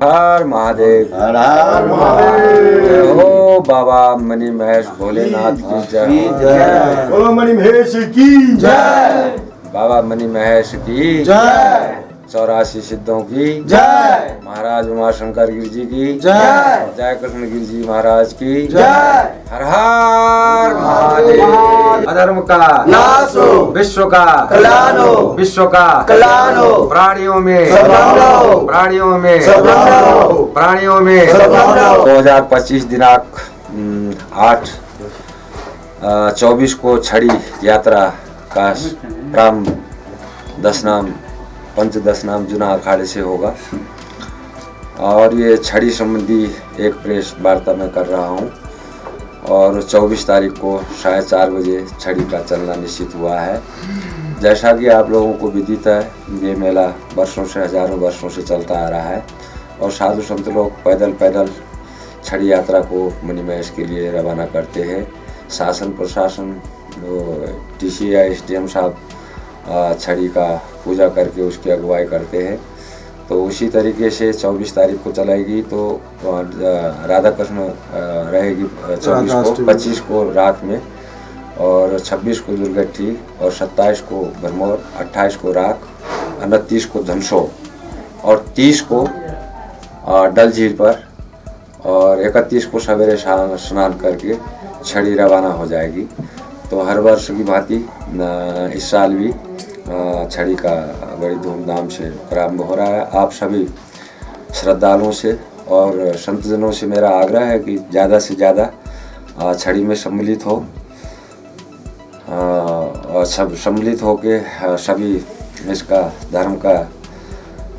हर महादेव। हर हर महादेव। जय हो बाबा मणि महेश भोलेनाथ की जय। बोलो मणि महेश की जय। बाबा मणि महेश की जय। 84 सिद्धों की जय। महाराज उमाशंकर गिर जी की जय। जय कृष्ण गिर जी महाराज की जय। हर हर महादेव। अधर्म का नाश हो, विश्व का कल्याण हो, विश्व का कल्याण हो, प्राणियों में सद्भावना हो, प्राणियों में सद्भावना हो, प्राणियों में सद्भावना हो। 2025 दिनांक 8/24 को छड़ी यात्रा का प्रारंभ पंचदशनाम जुना अखाड़े से होगा और ये छड़ी संबंधी एक प्रेस वार्ता मैं कर रहा हूँ और 24 तारीख को 4:30 बजे छड़ी का चलना निश्चित हुआ है। जैसा कि आप लोगों को विदित है, ये मेला वर्षों से हजारों वर्षों से चलता आ रहा है और साधु संत लोग पैदल पैदल छड़ी यात्रा को मणि महेश के लिए रवाना करते हैं। शासन प्रशासन TC या SDM साहब छड़ी का पूजा करके उसकी अगुवाई करते हैं। तो उसी तरीके से 24 तारीख को चलाएगी तो राधा कृष्ण रहेगी 24 को, 25 को रात में और 26 को दुर्गट्ठी और 27 को भरमौर, 28 को राख, 29 को धनसो और 30 को डल झील पर और 31 को सवेरे स्नान करके छड़ी रवाना हो जाएगी। तो हर वर्ष की भांति इस साल भी छड़ी का बड़ी धूमधाम से प्रारंभ हो रहा है। आप सभी श्रद्धालुओं से और संतजनों से मेरा आग्रह है कि ज़्यादा से ज़्यादा छड़ी में सम्मिलित हो और सब सम्मिलित होके सभी इसका धर्म का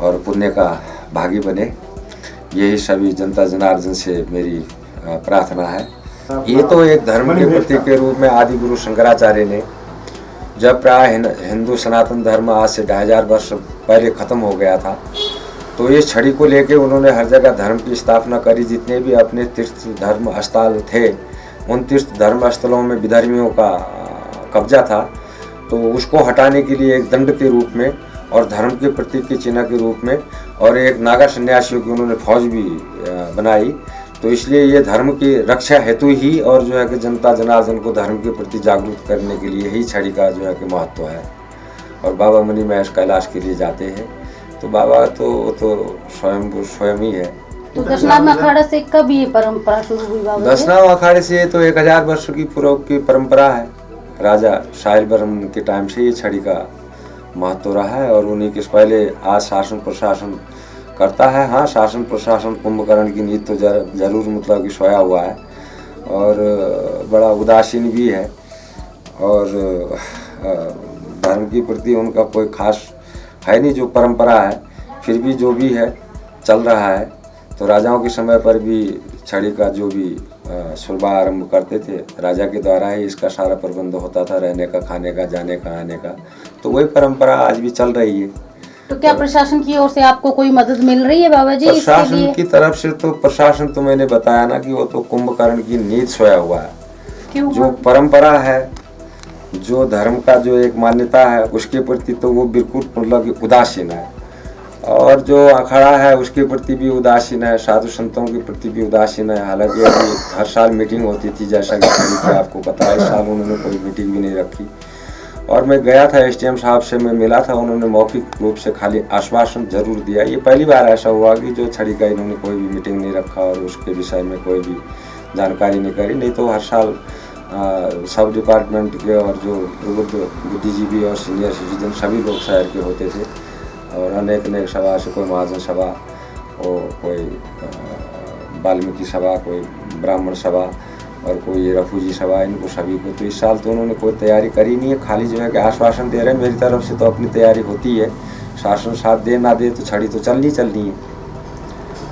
और पुण्य का भागी बने। यही सभी जनता जनार्दन से मेरी प्रार्थना है। ये तो एक धर्म के प्रतीक के रूप में आदि गुरु शंकराचार्य ने जब प्राय हिंदू सनातन धर्म आज से 2500 वर्ष पहले खत्म हो गया था तो इस छड़ी को लेके उन्होंने हर जगह धर्म की स्थापना करी। जितने भी अपने तीर्थ धर्म स्थल थे उन तीर्थ धर्म स्थलों में विधर्मियों का कब्जा था तो उसको हटाने के लिए एक दंड के रूप में और धर्म के प्रतीक के चिन्ह के रूप में और एक नागा सन्यासियों की उन्होंने फौज भी बनाई। तो इसलिए ये धर्म की रक्षा हेतु ही और जो है कि जनता जनार्दन को धर्म के प्रति जागरूक करने के लिए ही छड़ी का जो है कि महत्व है। और बाबा मणि महेश कैलाश के लिए जाते हैं तो बाबा तो स्वयं ही है। तो दशनाम अखाड़ा से कब ये परंपरा शुरू हुई बाबा? दशनाम अखाड़े से तो 1000 वर्ष की पूर्व की परंपरा है। राजा साहिल बरम के टाइम से ये छड़ी का महत्व रहा है और उन्हीं के पहले आज शासन प्रशासन करता है। हाँ, शासन प्रशासन कुंभकर्ण की नीति तो जरूर मतलब कि सोया हुआ है और बड़ा उदासीन भी है और धर्म के प्रति उनका कोई खास है नहीं जो परंपरा है। फिर भी जो भी है चल रहा है। तो राजाओं के समय पर भी छड़ी का जो भी सुलभा आरंभ करते थे राजा के द्वारा ही इसका सारा प्रबंध होता था, रहने का, खाने का, जाने का, आने का। तो वही परंपरा आज भी चल रही है। तो क्या प्रशासन की ओर से आपको कोई मदद मिल रही है बाबा जी? प्रशासन की तरफ से तो प्रशासन तो मैंने बताया ना कि वो तो कुंभकर्ण की नीति सोया हुआ है। क्यों? जो परंपरा है, जो धर्म का जो एक मान्यता है उसके प्रति तो वो बिल्कुल मतलब कि उदासीन है और जो अखाड़ा है उसके प्रति भी उदासीन है, साधु संतों के प्रति भी उदासीन है। हालांकि अभी हर साल मीटिंग होती थी जैसा कि आपको पता है। इस साल उन्होंने कोई मीटिंग भी नहीं रखी और मैं गया था SDM साहब से, मैं मिला था। उन्होंने मौखिक रूप से खाली आश्वासन जरूर दिया। ये पहली बार ऐसा हुआ कि जो छड़ी का इन्होंने कोई भी मीटिंग नहीं रखा और उसके विषय में कोई भी जानकारी नहीं करी। नहीं तो हर साल सब डिपार्टमेंट के और जो बुद्धिजीवी और सीनियर सिटीजन सभी लोग शहर के होते थे और अनेक सभा से, कोई महाजन सभा, कोई वाल्मीकि सभा, कोई ब्राह्मण सभा और कोई रफूजी सभा, इनको सभी को। तो इस साल तो उन्होंने कोई तैयारी करी नहीं है, खाली जो है कि आश्वासन दे रहे हैं। मेरी तरफ से तो अपनी तैयारी होती है, शासन साथ दे ना दे तो छड़ी तो चलनी है।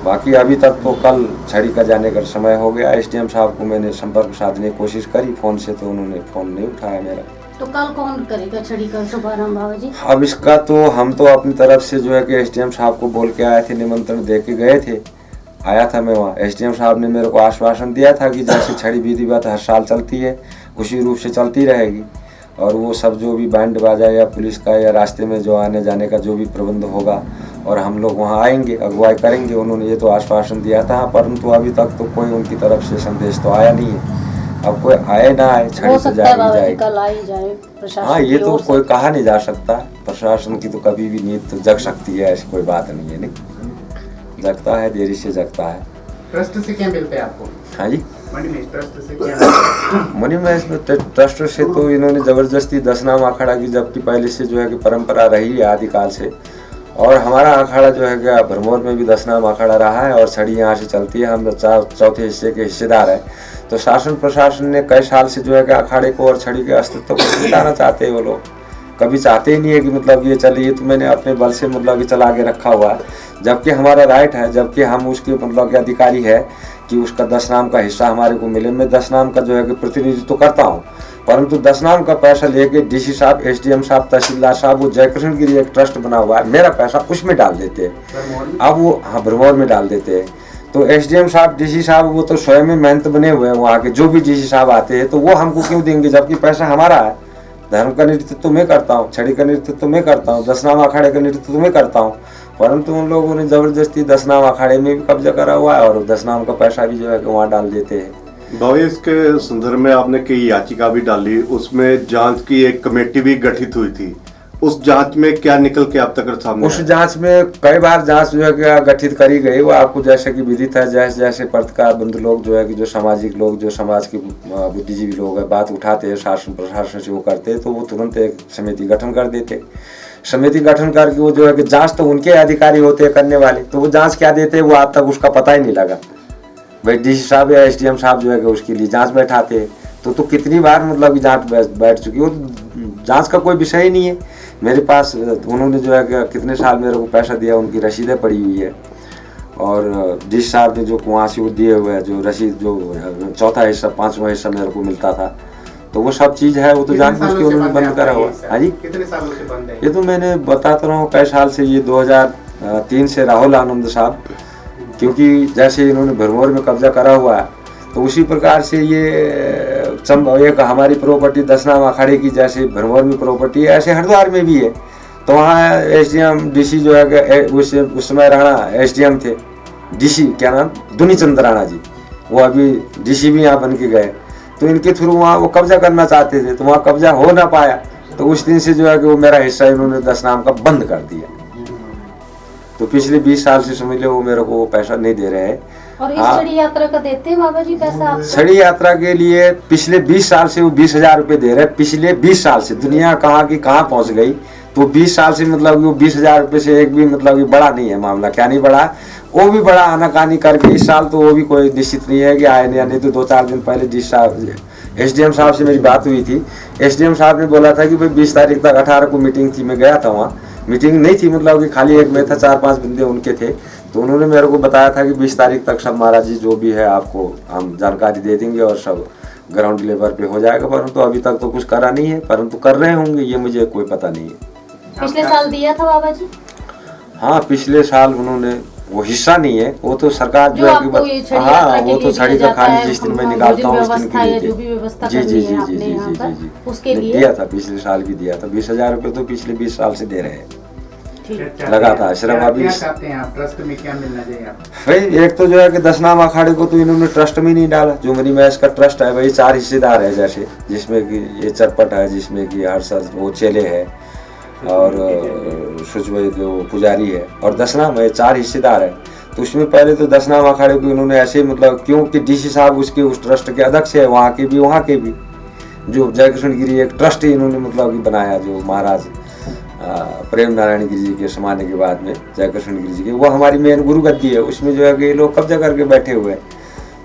बाकी अभी तक तो कल छड़ी का जाने का समय हो गया। SDM साहब को मैंने संपर्क साधने की कोशिश करी फ़ोन से तो उन्होंने फ़ोन नहीं उठाया मेरा। तो कल कौन करेगा छड़ी का शुभारंभ बाबा जी? अब इसका तो हम तो अपनी तरफ से जो है कि SDM साहब को बोल के आए थे, निमंत्रण दे के गए थे, आया था मैं वहाँ। SDM साहब ने मेरे को आश्वासन दिया था कि जैसे छड़ी विधिवत हर साल चलती है उसी रूप से चलती रहेगी और वो सब जो भी बैंड बाजा या पुलिस का या रास्ते में जो आने जाने का जो भी प्रबंध होगा और हम लोग वहाँ आएंगे, अगुवाई करेंगे। उन्होंने ये तो आश्वासन दिया था, परंतु अभी तक तो कोई उनकी तरफ से संदेश तो आया नहीं है। अब कोई आए ना आए, हो छड़ी तो सकता है बाबा जी जाएगी। कल आ ही जाए प्रशासन हाँ, ये की तो ओर से। कोई कहा नहीं जा सकता। प्रशासन की तो कभी भी नींद तो जग सकती है, ऐसी कोई बात नहीं है। नहीं जगता है, देरी से जगता है। ट्रस्ट से क्या मिलता है आपको? हाँ जी, मणिमहेश ट्रस्ट से क्या? मणिमहेश ट्रस्ट से तो इन्होंने जबरदस्ती 10 नाम अखाड़ा की, जबकि पहले से जो है कि परंपरा रही है आदिकाल से। और हमारा अखाड़ा जो है कि भरमौर में भी 10 नाम अखाड़ा रहा है और छड़ी यहाँ से चलती है। हम चौथे हिस्से के हिस्सेदार हैं। तो शासन प्रशासन ने कई साल से जो है कि अखाड़े को और छड़ी के अस्तित्व को मिटाना चाहते हैं वो लोग। कभी चाहते ही नहीं है कि मतलब ये चले, ये तो मैंने अपने बल से मतलब कि चला के रखा हुआ है, जबकि हमारा राइट है, जबकि हम उसके मतलब के अधिकारी है कि उसका 10 नाम का हिस्सा हमारे को मिले। मैं 10 नाम का जो है कि प्रतिनिधित्व तो करता हूँ, परंतु 10 नाम का पैसा लेके डीसी साहब, एसडीएम साहब, तहसीलदार साहब, वो जयकृष्ण गिरी एक ट्रस्ट बना हुआ है, मेरा पैसा उसमें डाल देते हैं। अब वो हाँ भरमौर में डाल देते हैं। तो एसडीएम साहब, डीसी साहब वो तो स्वयं में मेहनत बने हुए हैं वहाँ के, जो भी डीसी साहब आते हैं, तो वो हमको क्यों देंगे जबकि पैसा हमारा है। धर्म का नेतृत्व मैं करता हूँ, छड़ी का नेतृत्व मैं करता हूँ, 10 नाम अखाड़े का नेतृत्व मैं करता हूँ, परंतु उन लोगों ने जबरदस्ती 10 नाम अखाड़े में भी कब्जा करा हुआ है और 10 नाम का पैसा भी जो है कि वहाँ डाल देते हैं। भाई इसके संदर्भ में आपने कई याचिका भी डाली, उसमें जांच की एक कमेटी भी गठित हुई थी। उस जांच में क्या निकल के अब तक सामने उस आया? जांच में कई बार जांच जो है कि गठित करी गई। वो आपको जैसे कि विदित है, जैसे जैसे पत्रकार बंधु लोग जो है कि जो सामाजिक लोग, जो समाज के बुद्धिजीवी लोग हैं, बात उठाते हैं, शासन प्रशासन से वो करते हैं, तो वो तुरंत एक समिति गठन कर देते। समिति गठन करके वो जो है कि जांच तो उनके अधिकारी होते हैं करने वाले, तो वो जांच क्या देते हैं वो आज तक उसका पता ही नहीं लगा। भाई डीसी साहब या एसडीएम साहब जो है कि उसके लिए जांच बैठाते हैं, तो कितनी बार मतलब कि जांच बैठ चुकी है। वो जांच का कोई विषय ही नहीं है मेरे पास। उन्होंने जो है कि कितने साल मेरे को पैसा दिया, उनकी रसीदें पड़ी हुई है। और डीसी साहब ने जो वहाँ से वो दिए हुए हैं, जो रसीद, जो चौथा हिस्सा, 5वां हिस्सा मेरे को मिलता था, तो वो सब चीज़ है, वो तो जानबूझ के उन्होंने बंद करा हुआ। हाँ जी, कितने सालों से बंद है? ये तो मैंने बताता रहा हूँ कई साल से। ये 2003 से राहुल आनंद साहब, क्योंकि जैसे इन्होंने भरमौर में कब्जा करा हुआ है, तो उसी प्रकार से ये एक हमारी प्रॉपर्टी 10 नाम अखाड़े की, जैसे भरमौर में प्रॉपर्टी है, ऐसे हरिद्वार में भी है। तो वहाँ एसडीएम, डीसी जो है कि उस समय राणा एसडीएम थे, डीसी क्या नाम, दुनीचंद राणा जी, वो अभी डीसी भी यहाँ बन के गए। तो इनके थ्रू वहाँ वो कब्जा करना चाहते थे, तो वहाँ कब्जा हो ना पाया। तो उस दिन से जो है कि वो मेरा हिस्सा इन्होंने 10 नाम का बंद कर दिया। तो पिछले 20 साल से समझ लो वो मेरे को वो पैसा नहीं दे रहे हैं। और इस हाँ। छड़ी यात्रा का देते हैं बाबा जी पैसा आपको? छड़ी यात्रा के लिए पिछले 20 साल से वो 20,000 रुपये दे रहे हैं। पिछले 20 साल से दुनिया कहाँ की कहाँ पहुँच गई। तो 20 साल से मतलब वो 20,000 रुपये से एक भी मतलब कि बड़ा नहीं है मामला। क्या नहीं बढ़ा, वो भी बड़ा आनाकानी करके इस साल तो वो भी कोई निश्चित नहीं है कि आए नहीं। तो 2-4 दिन पहले डीसी साहब, एसडीएम साहब से मेरी बात हुई थी। एसडीएम साहब ने बोला था कि भाई 20 तारीख तक, 18 को मीटिंग थी, मैं गया था वहाँ। मीटिंग नहीं थी, मतलब कि खाली एक मैं था, 4-5 बंदे उनके थे। तो उन्होंने मेरे को बताया था कि 20 तारीख तक सब महाराज जी जो भी है आपको हम जानकारी दे देंगे और सब ग्राउंड लेवल पे हो जाएगा। परंतु अभी तक तो कुछ करा नहीं है, परंतु कर रहे होंगे ये मुझे कोई पता नहीं है। पिछले साल दिया था बाबा जी? हाँ, पिछले साल उन्होंने, वो हिस्सा नहीं है, वो तो सरकार जो है आपको ये छड़ी हाँ, यात्रा के वो तो लिए छड़ी दिया का जाता खाली है, जिस दिन मैं भोजन निकालता हूँ उस दिन व्यवस्था के या लिए जो भी व्यवस्था जी जी करनी जी है जी आपने जी यहाँ जी पर, जी उसके लिए दिया था। पिछले साल भी दिया था। 20,000 रुपये तो पिछले 20 साल से दे रहे हैं। ठीक। लगा था सिर्फ अभी। क्या चाहते हैं आप? ट्रस्ट में क्या मिलना चाहिए आपको? भाई एक तो जो है कि 10 नाम अखाड़े को तो इन्होंने ट्रस्ट में नहीं डाला। जो मणिमहेश का ट्रस्ट है भाई 4 हिस्सेदार है, जैसे जिसमें कि ये चरपट है, जिसमें कि हर्षद वो चेले है और सुचवे जो पुजारी है और 10 नाम है, 4 हिस्सेदार है। तो उसमें पहले तो 10 नाम अखाड़े को इन्होंने ऐसे मतलब, क्योंकि डीसी साहब उसके उस ट्रस्ट के अध्यक्ष है, वहाँ के भी जो जयकृष्ण गिरी एक ट्रस्ट ही इन्होंने मतलब कि बनाया, जो महाराज प्रेम नारायण गिरी जी के समाने के बाद में जयकृष्ण गिरी जी के, वो हमारी मेन गुरु गद्दी है। उसमें जो है कि ये लोग कब्जा करके बैठे हुए हैं।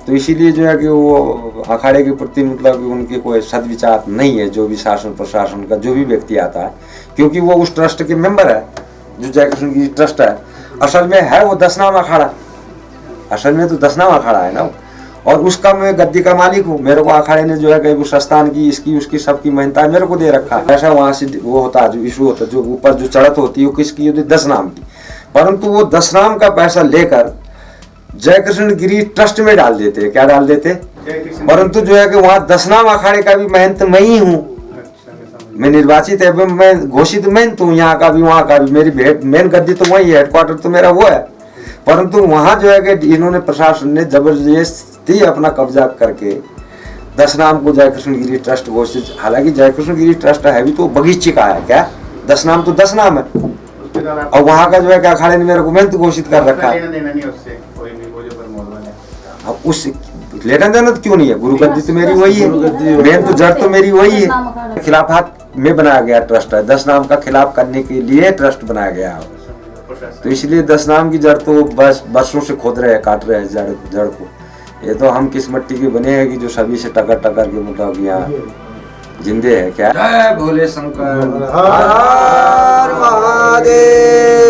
तो इसीलिए जो है कि वो अखाड़े के प्रति मतलब कि उनके कोई सदविचार नहीं है। जो भी शासन प्रशासन का जो भी व्यक्ति आता है, क्योंकि वो उस ट्रस्ट के मेंबर है, जो जयकृष्ण गिरी ट्रस्ट है, असल में है वो 10 नाम अखाड़ा। असल में तो 10 नाम अखाड़ा है ना, और उसका मैं गद्दी का मालिक हूँ। मेरे को अखाड़े ने जो है कि उस स्थान की, इसकी उसकी सबकी मान्यता मेरे को दे रखा है। ऐसा वहाँ से वो होता है, जो इशू होता है, जो ऊपर जो चढ़त होती है वो किसकी होती है? 10 नाम की। परंतु वो 10 नाम का पैसा लेकर जयकृष्ण गिरी ट्रस्ट में डाल देते हैं। क्या डाल देते? परंतु जो है कि वहाँ 10 नाम अखाड़े का भी महंत मैं ही हूँ। मैं निर्वाचित है, मैं घोषित मैं तो यहाँ का भी वहाँ का भी, मेरी मेन गद्दी तो वही है, हेडक्वार्टर तो मेरा वो है। परंतु वहाँ जो है कि इन्होंने प्रशासन ने जबरदस्ती अपना कब्जा करके 10 नाम को जय कृष्ण गिरी ट्रस्ट घोषित, हालांकि जय कृष्ण गिरी ट्रस्ट है भी तो बगीचे का है क्या, 10 नाम तो 10 नाम है। उसके द्वारा और वहाँ का जो है कि अखाड़े ने मेरे को मैं तो घोषित कर रखा है। लेना देना नहीं उससे, कोई भी वो जो प्रमोद वाला है। अब उस लेना देना तो क्यों नहीं है, गुरु गद्दी तो मेरी वही है, मेन तो जड़ तो मेरी वही है। खिलाफत में बनाया गया ट्रस्ट है, 10 नाम का खिलाफ करने के लिए ट्रस्ट बनाया गया है। तो इसलिए 10 नाम की जड़ तो बस बरसों से खोद रहे हैं, काट रहे हैं जड़ को। ये तो हम किस मिट्टी के बने हैं कि जो सभी से टकर टकर के मतलब यहाँ जिंदे हैं क्या। जय भोले शंकर, हर हर महादेव।